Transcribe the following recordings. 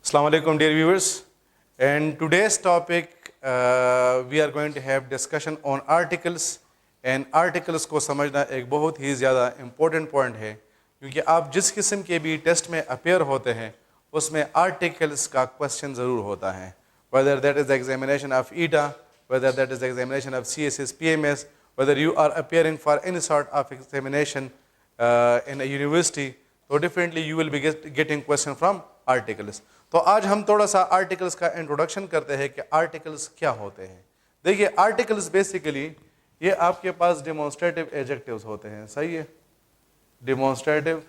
Assalamu alaikum dear viewers, and today's topic we are going to have discussion on articles and articles को समझना एक बहुत ही ज़्यादा important point है क्योंकि आप जिस किस्म के भी टेस्ट में appear होते हैं उसमें articles का question ज़रूर होता है, whether that is the examination of ETA, whether that is the examination of CSS, PMS, whether you are appearing for any sort of examination in a university, so definitely you will be getting question from articles. तो आज हम थोड़ा सा articles का introduction करते हैं कि articles क्या होते हैं. देखिए आर्टिकल्स बेसिकली ये आपके पास डिमॉन्स्ट्रेटिव एडजेक्टिव्स होते हैं, सही है, डिमॉन्स्ट्रेटिव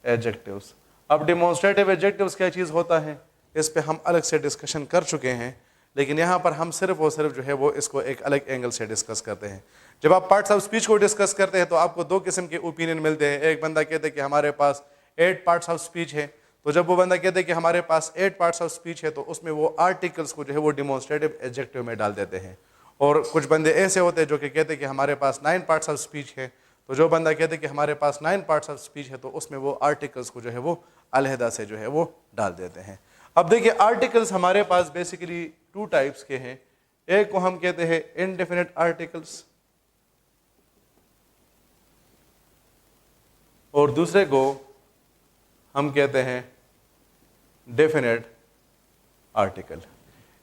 एडजेक्टिव्स. अब डिमॉन्स्ट्रेटिव एडजेक्टिव्स क्या चीज़ होता है इस पे हम अलग से डिस्कशन कर चुके हैं, लेकिन यहाँ पर हम सिर्फ और सिर्फ जो है वो इसको एक अलग एंगल से डिस्कस करते हैं. जब आप पार्ट्स ऑफ स्पीच को डिस्कस करते हैं तो आपको दो किस्म के ओपिनियन मिलते हैं. एक बंदा कहते हैं कि हमारे पास 8 पार्ट्स ऑफ स्पीच है, तो जब वो बंदा कहते हैं कि हमारे पास 8 पार्ट्स ऑफ स्पीच है तो उसमें वो आर्टिकल्स को जो है वो डिमॉन्स्ट्रेटिव एडजेक्टिव में डाल देते हैं. और कुछ बंदे ऐसे होते हैं जो कि कहते हैं कि हमारे पास 9 पार्ट्स ऑफ स्पीच है, तो जो बंदा कहते हैं कि हमारे पास 9 पार्ट्स ऑफ स्पीच है तो उसमें वो आर्टिकल्स को जो है वो अलहदा से जो है वो डाल देते हैं. अब देखिए आर्टिकल्स हमारे पास बेसिकली 2 टाइप्स के हैं. एक को हम कहते हैं इनडेफिनिट आर्टिकल्स और दूसरे को हम कहते हैं डेफिनेट आर्टिकल.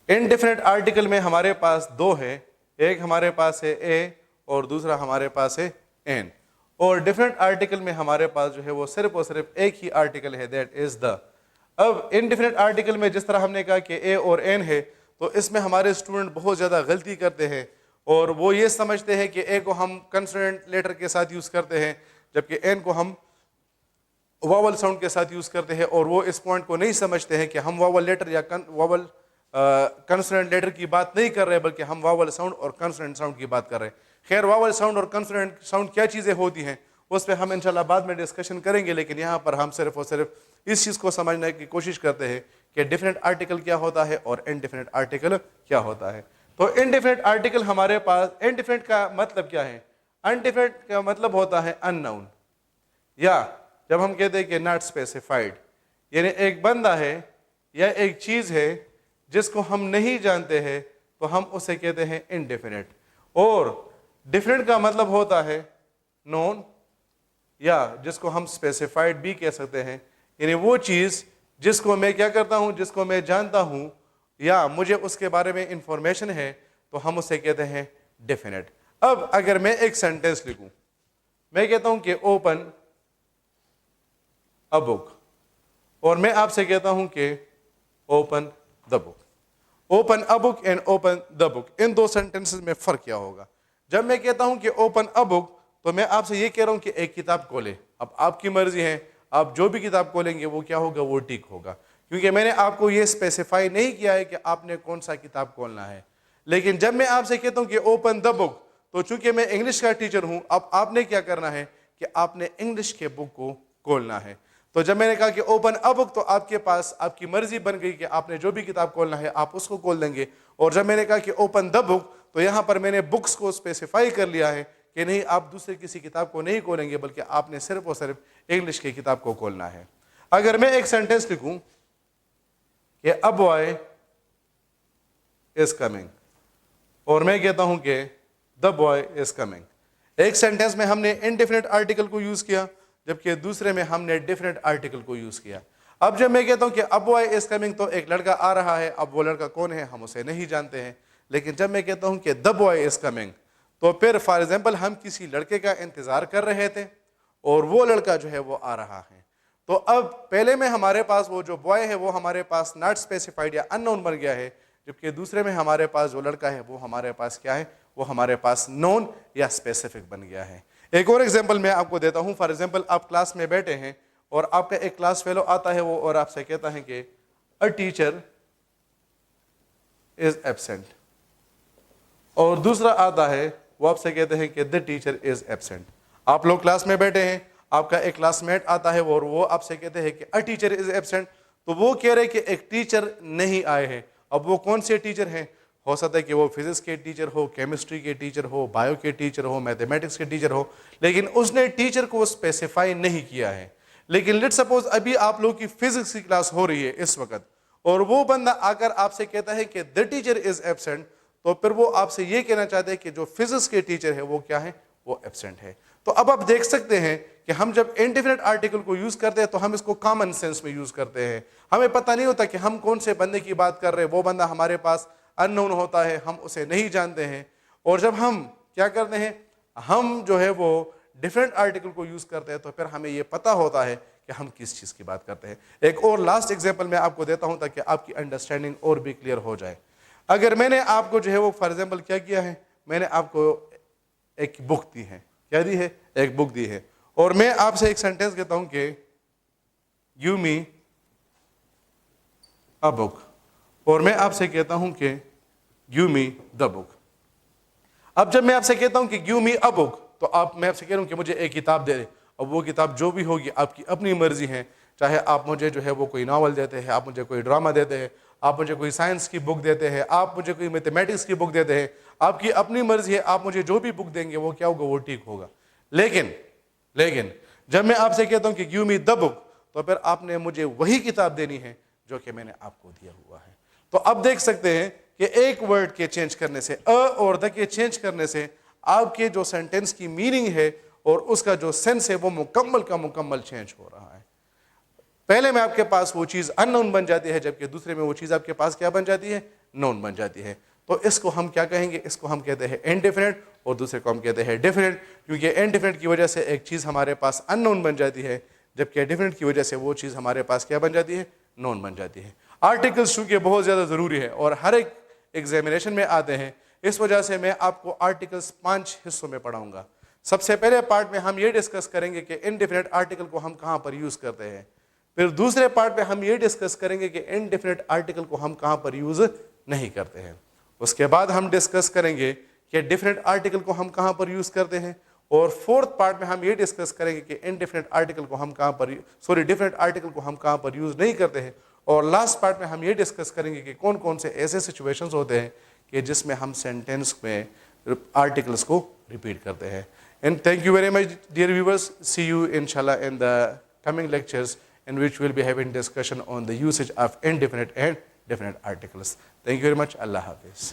इनडेफिनेट आर्टिकल में हमारे पास 2 है, एक हमारे पास है ए और दूसरा हमारे पास है एन. और डेफिनेट आर्टिकल में हमारे पास जो है वो सिर्फ और सिर्फ एक ही आर्टिकल है, दैट इज द. अब इनडेफिनेट आर्टिकल में जिस तरह हमने कहा कि ए और एन है तो इसमें हमारे स्टूडेंट बहुत ज़्यादा गलती करते हैं और वो ये समझते हैं कि ए को हम कंसोनेंट लेटर के साथ यूज़ करते हैं जबकि एन को हम वावल साउंड के साथ यूज़ करते हैं, और वो इस पॉइंट को नहीं समझते हैं कि हम वावल लेटर या वावल कंसोनेंट लेटर की बात नहीं कर रहे बल्कि हम वावल साउंड और कंसोनेंट साउंड की बात कर रहे हैं. खैर वावल साउंड और कंसोनेंट साउंड क्या चीज़ें होती हैं उस पर हम इंशाल्लाह बाद में डिस्कशन करेंगे, लेकिन यहाँ पर हम सिर्फ और सिर्फ इस चीज़ को समझने की कोशिश करते हैं कि डेफिनेट आर्टिकल क्या होता है और इनडेफिनेट आर्टिकल क्या होता है. तो इनडेफिनेट आर्टिकल हमारे पास, इनडेफिनेट का मतलब क्या है? अनडेफिनेट का मतलब होता है अननोन, या जब हम कहते हैं कि नॉट स्पेसिफाइड, यानी एक बंदा है या एक चीज़ है जिसको हम नहीं जानते हैं तो हम उसे कहते हैं इनडेफिनेट. और डिफिनेट का मतलब होता है नोन, या जिसको हम स्पेसिफाइड भी कह सकते हैं, यानी वो चीज़ जिसको मैं क्या करता हूँ, जिसको मैं जानता हूँ या मुझे उसके बारे में इंफॉर्मेशन है तो हम उसे कहते हैं डेफिनेट. अब अगर मैं एक सेंटेंस लिखूं, मैं कहता हूं कि ओपन अ बुक, और मैं आपसे कहता हूं कि open the book. Open a book and open the book, in 2 sentences में फ़र्क क्या होगा? जब मैं कहता हूं कि ओपन अ बुक तो मैं आपसे ये कह रहा हूं कि एक किताब खोले. अब आपकी मर्जी है, आप जो भी किताब खोलेंगे वो क्या होगा, वो ठीक होगा, क्योंकि मैंने आपको ये स्पेसिफाई नहीं किया है कि आपने कौन सा किताब खोलना है. लेकिन जब मैं आपसे कहता हूं कि ओपन द बुक, तो चूंकि मैं इंग्लिश का टीचर हूं, अब आपने क्या करना है कि आपने इंग्लिश के बुक को खोलना है. तो जब मैंने कहा कि ओपन अ बुक तो आपके पास आपकी मर्जी बन गई कि आपने जो भी किताब खोलना है आप उसको खोल देंगे. और जब मैंने कहा कि ओपन द बुक तो यहाँ पर मैंने बुक्स को स्पेसिफाई कर लिया है कि नहीं, आप दूसरे किसी किताब को नहीं खोलेंगे बल्कि आपने सिर्फ और सिर्फ इंग्लिश की किताब को खोलना है. अगर मैं एक सेंटेंस लिखूं कि अ बॉय इज कमिंग और मैं कहता हूं कि द बॉय इज कमिंग, एक सेंटेंस में हमने इनडेफिनेट आर्टिकल को यूज किया जबकि दूसरे में हमने डेफिनेट आर्टिकल को यूज किया. अब जब मैं कहता हूं कि अ बॉय इज कमिंग तो एक लड़का आ रहा है, अब वो लड़का कौन है हम उसे नहीं जानते हैं. लेकिन जब मैं कहता हूं कि द बॉय इज कमिंग तो फिर फॉर एग्जाम्पल हम किसी लड़के का इंतजार कर रहे थे और वो लड़का जो है वो आ रहा है. तो अब पहले में हमारे पास वो जो बॉय है वो हमारे पास नॉट स्पेसिफाइड या अननोन बन गया है, जबकि दूसरे में हमारे पास जो लड़का है वो हमारे पास क्या है, वो हमारे पास नोन या स्पेसिफिक बन गया है. एक और एग्जांपल मैं आपको देता हूं. फॉर एग्जांपल आप क्लास में बैठे हैं और आपका एक क्लास फेलो आता है वो और आपसे कहता है कि अ टीचर इज एब्सेंट, और दूसरा आता है वो आपसे कहते हैं कि द टीचर इज एब्सेंट. आप लोग क्लास में बैठे हैं, आपका एक क्लासमेट आता है और वो आपसे कहते हैं कि अ टीचर इज एब्सेंट, तो वो कह रहे हैं कि एक टीचर नहीं आए हैं. अब वो कौन से टीचर हैं? हो सकता है कि वो फिजिक्स के टीचर हो, केमिस्ट्री के टीचर हो, बायो के टीचर हो, मैथमेटिक्स के टीचर हो, लेकिन उसने टीचर को स्पेसिफाई नहीं किया है. لیکن لیٹ سپوز ابھی آپ لوگ کی فزکس کی کلاس ہو رہی ہے اس وقت, اور وہ بندہ اگر آپ سے کہتا ہے کہ the teacher is absent, تو پھر وہ آپ سے یہ کہنا چاہتے ہیں کہ جو فزکس کے ٹیچر ہے وہ کیا ہے, وہ ایبسینٹ ہے. تو اب آپ دیکھ سکتے ہیں کہ ہم جب انڈیفینٹ آرٹیکل کو یوز کرتے ہیں تو ہم اس کو کامن سینس میں یوز کرتے ہیں. ہمیں پتہ نہیں ہوتا کہ ہم کون سے بندے کی بات کر رہے ہیں, وہ بندہ ہمارے پاس ان نون ہوتا ہے, ہم اسے نہیں جانتے ہیں. اور جب ہم کیا کرتے ہیں, ہم جو ہے وہ ڈفرینٹ آرٹیکل کو یوز کرتے ہیں تو پھر ہمیں یہ پتہ ہوتا ہے کہ ہم کس چیز کی بات کرتے ہیں. ایک اور لاسٹ ایگزامپل میں آپ کو دیتا ہوں تاکہ آپ کی انڈرسٹینڈنگ اور بھی کلیئر ہو جائے. اگر میں نے آپ کو جو ہے وہ فار ایگزامپل کیا کیا ہے, میں نے آپ کو ایک بک دی ہے, کیا دی ہے, ایک بک دی ہے, اور میں آپ سے ایک سینٹینس کہتا ہوں کہ گیو می اے بک, اور میں آپ سے کہتا ہوں کہ گیو می دا بک. اب جب میں آپ سے کہتا ہوں کہ گیو می اے بک, تو میں آپ سے کہہ رہا ہوں کہ مجھے ایک کتاب دے دے. اب وہ کتاب جو بھی ہوگی آپ کی اپنی مرضی ہے, چاہے آپ مجھے جو ہے وہ کوئی ناول دیتے ہیں, آپ مجھے کوئی ڈرامہ دیتے ہیں, آپ مجھے کوئی سائنس کی بک دیتے ہیں, آپ مجھے کوئی میتھمیٹکس کی بک دیتے ہیں, آپ کی اپنی مرضی ہے, آپ مجھے جو بھی بک دیں گے وہ کیا ہوگا, وہ ٹھیک ہوگا. لیکن جب میں آپ سے کہتا ہوں کہ گیو می دا بک, تو پھر آپ نے مجھے وہی کتاب دینی ہے جو کہ میں نے آپ کو دیا ہوا ہے. تو اب دیکھ سکتے ہیں کہ ایک ورڈ کے چینج کرنے سے, اور دا کے چینج کرنے سے آپ کے جو سینٹینس کی میننگ ہے اور اس کا جو سینس ہے وہ مکمل کا مکمل چینج ہو رہا ہے. پہلے میں آپ کے پاس وہ چیز ان نون بن جاتی ہے, جبکہ دوسرے میں وہ چیز آپ کے پاس کیا بن جاتی ہے, نون بن جاتی ہے. تو اس کو ہم کیا کہیں گے, اس کو ہم کہتے ہیں انڈیفینٹ, اور دوسرے کو ہم کہتے ہیں ڈیفینٹ, کیونکہ انڈیفینٹ کی وجہ سے ایک چیز ہمارے پاس ان نون بن جاتی ہے, جبکہ ڈیفینٹ کی وجہ سے وہ چیز ہمارے پاس کیا بن جاتی ہے, نون بن جاتی ہے. آرٹیکلس چونکہ بہت زیادہ ضروری ہے اور ہر ایک ایگزامینیشن میں آتے ہیں, اس وجہ سے میں آپ کو آرٹیکلس 5 حصوں میں پڑھاؤں گا. سب سے پہلے پارٹ میں ہم یہ ڈسکس کریں گے کہ انڈیفینٹ آرٹیکل کو ہم کہاں پر یوز کرتے ہیں. پھر دوسرے پارٹ میں ہم یہ ڈسکس کریں گے کہ انڈیفینٹ آرٹیکل کو ہم کہاں پر یوز نہیں کرتے ہیں. اس کے بعد ہم ڈسکس کریں گے کہ ڈیفینٹ آرٹیکل کو ہم کہاں پر یوز کرتے ہیں. اور فورتھ پارٹ میں ہم یہ ڈسکس کریں گے کہ انڈیفینٹ آرٹیکل کو ہم کہاں پر ڈیفینٹ آرٹیکل کو ہم کہاں پر یوز نہیں کرتے ہیں. اور لاسٹ پارٹ میں ہم یہ ڈسکس کریں گے کہ کون کون سے ایسے سچویشنز ہوتے ہیں کہ جس میں ہم سینٹینس میں آرٹیکلس کو ریپیٹ کرتے ہیں. And thank you very much, dear viewers. See you inshallah in the coming lectures in which we'll be having discussion on the usage of indefinite and definite articles. Thank you very much. Allah Hafiz.